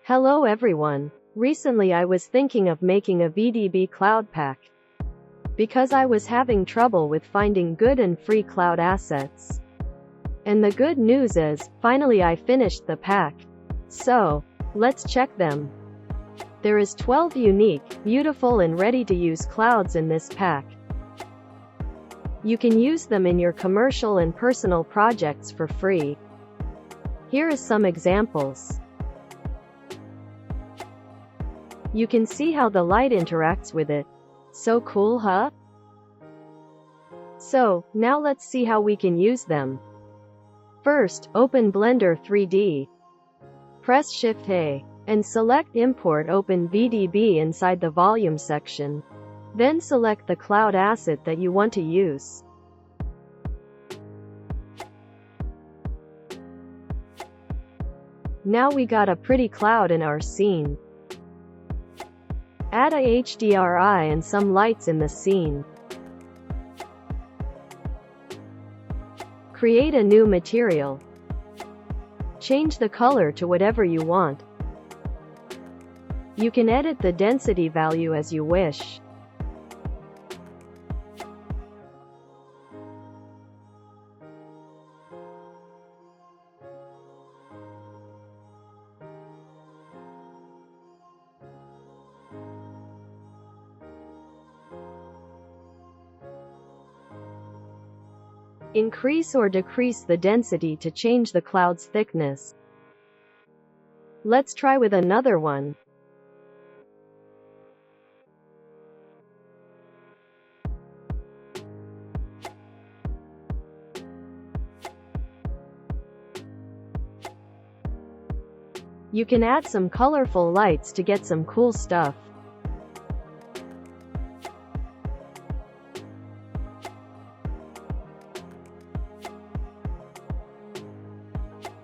Hello everyone. Recently I was thinking of making a VDB cloud pack, because I was having trouble with finding good and free cloud assets. And the good news is, finally I finished the pack. So, let's check them. There is 12 unique, beautiful and ready-to-use clouds in this pack. You can use them in your commercial and personal projects for free. Here is some examples. You can see how the light interacts with it. So cool, huh? So, now let's see how we can use them. First, open Blender 3D. Press Shift-A, and select Import Open VDB inside the Volume section. Then select the cloud asset that you want to use. Now we got a pretty cloud in our scene. Add a HDRI and some lights in the scene. Create a new material. Change the color to whatever you want. You can edit the density value as you wish. Increase or decrease the density to change the cloud's thickness. Let's try with another one. You can add some colorful lights to get some cool stuff.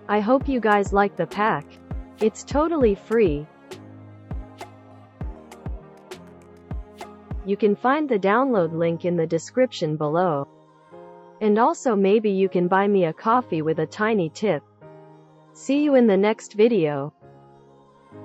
I hope you guys like the pack. It's totally free. You can find the download link in the description below. And also maybe you can buy me a coffee with a tiny tip. See you in the next video.